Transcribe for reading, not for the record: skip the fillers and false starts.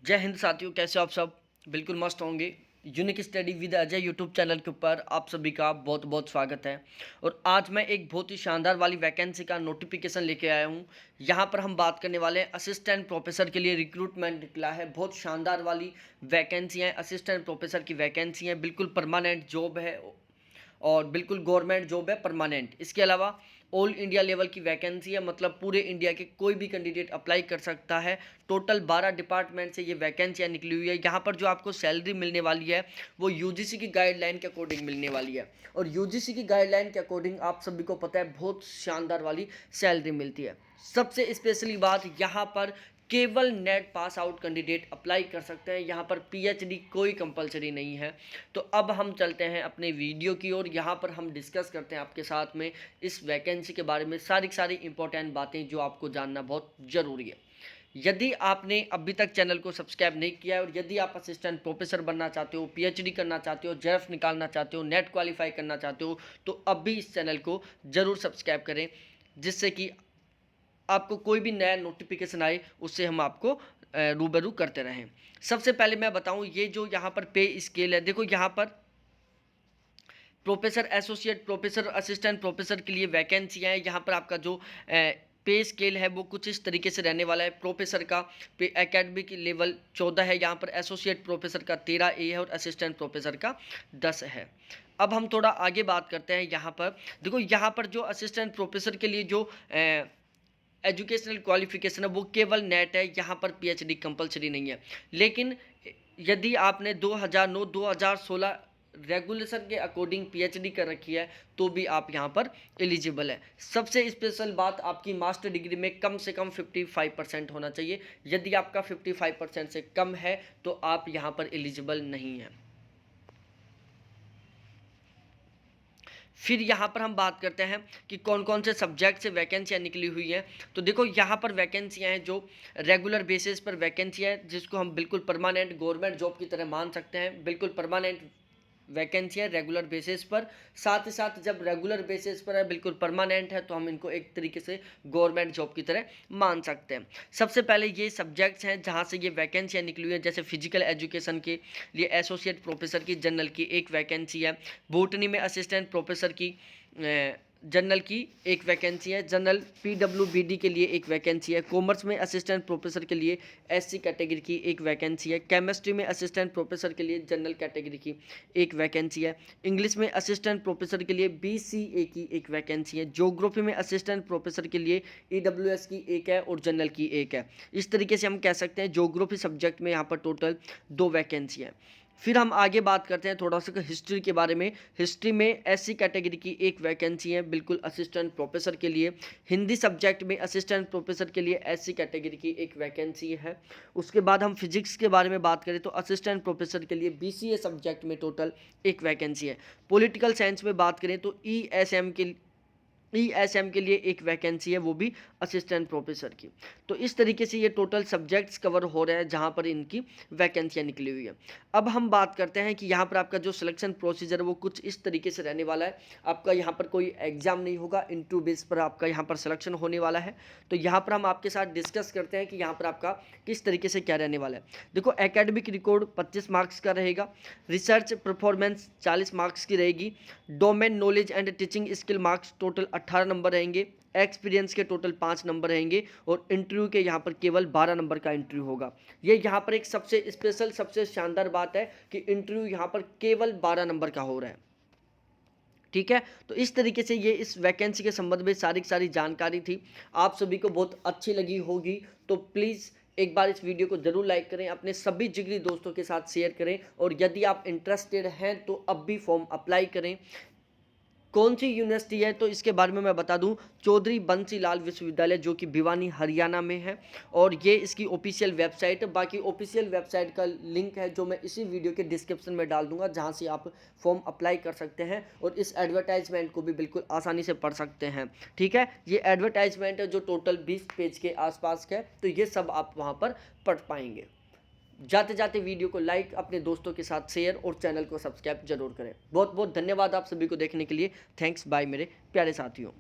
जय हिंद साथियों, कैसे हो आप सब। बिल्कुल मस्त होंगे। Unique study with Ajay YouTube channel के ऊपर आप सभी का बहुत बहुत स्वागत है। और आज मैं एक बहुत ही शानदार वाली वैकेंसी का नोटिफिकेशन लेके आया हूँ। यहाँ पर हम बात करने वाले हैं असिस्टेंट प्रोफेसर के लिए रिक्रूटमेंट निकला है। बहुत शानदार वाली वैकेंसी है, असिस्टेंट प्रोफेसर की वैकेंसी है, बिल्कुल परमानेंट जॉब है और बिल्कुल गवर्नमेंट जॉब है परमानेंट। इसके अलावा ऑल इंडिया लेवल की वैकेंसी है, मतलब पूरे इंडिया के कोई भी कैंडिडेट अप्लाई कर सकता है। टोटल 12 डिपार्टमेंट से ये वैकेंसियाँ निकली हुई है। यहाँ पर जो आपको सैलरी मिलने वाली है वो यूजीसी की गाइडलाइन के अकॉर्डिंग मिलने वाली है। और यूजीसी की गाइडलाइन के अकॉर्डिंग आप सभी को पता है बहुत शानदार वाली सैलरी मिलती है। सबसे स्पेशली बात यहाँ पर केवल net pass out candidate apply कर सकते हैं। यहाँ पर पीएचडी कोई कंपलसरी नहीं है। तो अब हम चलते हैं अपने वीडियो की ओर। यहाँ पर हम डिस्कस करते हैं आपके साथ में इस वैकेंसी के बारे में सारी इंपॉर्टेंट बातें जो आपको जानना बहुत ज़रूरी है। यदि आपने अभी तक चैनल को सब्सक्राइब नहीं किया है और यदि आप असिस्टेंट प्रोफेसर बनना चाहते हो, पीएचडी करना चाहते हो, जेएफ निकालना चाहते हो, नेट क्वालिफाई करना चाहते हो, तो अभी इस चैनल को ज़रूर सब्सक्राइब करें, जिससे कि आपको कोई भी नया नोटिफिकेशन आए उससे हम आपको रूबरू करते रहें। सबसे पहले मैं बताऊं, ये जो यहाँ पर पे स्केल है, देखो यहाँ पर professor, associate professor, assistant professor के लिए वैकेंसियाँ हैं। यहाँ पर आपका जो पे स्केल है वो कुछ इस तरीके से रहने वाला है। प्रोफेसर का पे एकेडमिक लेवल 14 है, यहाँ पर एसोसिएट प्रोफेसर का 13 ए है और असिस्टेंट प्रोफेसर का 10 है। अब हम थोड़ा आगे बात करते हैं। यहाँ पर देखो, यहाँ पर जो असिस्टेंट प्रोफेसर के लिए जो एजुकेशनल क्वालिफिकेशन है वो केवल नेट है। यहाँ पर पीएचडी कंपलसरी नहीं है। लेकिन यदि आपने 2009-2016 रेगुलेशन के अकॉर्डिंग पीएचडी कर रखी है तो भी आप यहाँ पर एलिजिबल है। सबसे स्पेशल बात, आपकी मास्टर डिग्री में कम से कम 55% होना चाहिए। यदि आपका 55% से कम है तो आप यहाँ पर एलिजिबल नहीं हैं। फिर यहाँ पर हम बात करते हैं कि कौन कौन से सब्जेक्ट से वैकेंसियाँ निकली हुई हैं। तो देखो, यहाँ पर वैकेंसियाँ हैं जो रेगुलर बेसिस पर वैकेंसियाँ हैं, जिसको हम बिल्कुल परमानेंट गवर्नमेंट जॉब की तरह मान सकते हैं। बिल्कुल परमानेंट वैकेंसी है रेगुलर बेसिस पर। साथ ही साथ जब रेगुलर बेसिस पर है, बिल्कुल परमानेंट है, तो हम इनको एक तरीके से गवर्नमेंट जॉब की तरह मान सकते हैं। सबसे पहले ये सब्जेक्ट्स हैं जहाँ से ये वैकेंसियाँ निकली हुई हैं। जैसे फिजिकल एजुकेशन के लिए एसोसिएट प्रोफेसर की जनरल की एक वैकेंसी है। बॉटनी में असिस्टेंट प्रोफेसर की जनरल की एक वैकेंसी है। जनरल पीडब्ल्यूबीडी के लिए एक वैकेंसी है। कॉमर्स में असिस्टेंट प्रोफेसर के लिए एससी कैटेगरी की एक वैकेंसी है। केमिस्ट्री में असिस्टेंट प्रोफेसर के लिए जनरल कैटेगरी की एक वैकेंसी है। इंग्लिश में असिस्टेंट प्रोफेसर के लिए बीसीए की एक वैकेंसी है। ज्योग्राफी में असिस्टेंट प्रोफेसर के लिए ईडब्ल्यूएस की एक है और जनरल की एक है। इस तरीके से हम कह सकते हैं ज्योग्राफी सब्जेक्ट में यहाँ पर टोटल 2 वैकेंसी है। फिर हम आगे बात करते हैं थोड़ा सा हिस्ट्री के बारे में। हिस्ट्री में एससी कैटेगरी की एक वैकेंसी है, बिल्कुल असिस्टेंट प्रोफेसर के लिए। हिंदी सब्जेक्ट में असिस्टेंट प्रोफेसर के लिए एससी कैटेगरी की एक वैकेंसी है। उसके बाद हम फिजिक्स के बारे में बात करें तो असिस्टेंट प्रोफेसर के लिए बीसीए सब्जेक्ट में टोटल एक वैकेंसी है। पॉलिटिकल साइंस में बात करें तो ईएसएम के लिए एक वैकेंसी है, वो भी असिस्टेंट प्रोफेसर की। तो इस तरीके से ये टोटल सब्जेक्ट्स कवर हो रहे हैं जहाँ पर इनकी वैकेंसियाँ निकली हुई है। अब हम बात करते हैं कि यहाँ पर आपका जो सिलेक्शन प्रोसीजर है वो कुछ इस तरीके से रहने वाला है। आपका यहाँ पर कोई एग्जाम नहीं होगा, इंटरव्यू बेस पर आपका यहाँ पर सिलेक्शन होने वाला है। तो यहाँ पर हम आपके साथ डिस्कस करते हैं कि यहाँ पर आपका किस तरीके से क्या रहने वाला है। देखो, एकेडमिक रिकॉर्ड 25 मार्क्स का रहेगा। रिसर्च परफॉर्मेंस 40 मार्क्स की रहेगी। Domain knowledge and teaching skill marks total 18 number रहेंगे। एक्सपीरियंस के टोटल 5 नंबर रहेंगे और इंटरव्यू के यहाँ पर केवल 12 नंबर का इंटरव्यू होगा। ये यहाँ पर एक सबसे स्पेशल, सबसे शानदार बात है कि इंटरव्यू यहाँ पर केवल 12 नंबर का हो रहा है। ठीक है, तो इस तरीके से ये इस वैकेंसी के संबंध में सारी जानकारी थी। आप सभी को बहुत अच्छी लगी होगी, तो प्लीज़ एक बार इस वीडियो को जरूर लाइक करें, अपने सभी जिगरी दोस्तों के साथ शेयर करें और यदि आप इंटरेस्टेड हैं तो अब भी फॉर्म अप्लाई करें। कौन सी यूनिवर्सिटी है तो इसके बारे में मैं बता दूं, चौधरी बंसी लाल विश्वविद्यालय, जो कि भिवानी हरियाणा में है। और ये इसकी ऑफिशियल वेबसाइट है। बाकी ऑफिशियल वेबसाइट का लिंक है जो मैं इसी वीडियो के डिस्क्रिप्शन में डाल दूंगा, जहां से आप फॉर्म अप्लाई कर सकते हैं और इस एडवर्टाइजमेंट को भी बिल्कुल आसानी से पढ़ सकते हैं। ठीक है, ये एडवर्टाइजमेंट है जो टोटल 20 पेज के आसपास का है, तो ये सब आप वहाँ पर पढ़ पाएंगे। जाते जाते वीडियो को लाइक, अपने दोस्तों के साथ शेयर और चैनल को सब्सक्राइब जरूर करें। बहुत बहुत धन्यवाद आप सभी को देखने के लिए। थैंक्स, बाय मेरे प्यारे साथियों।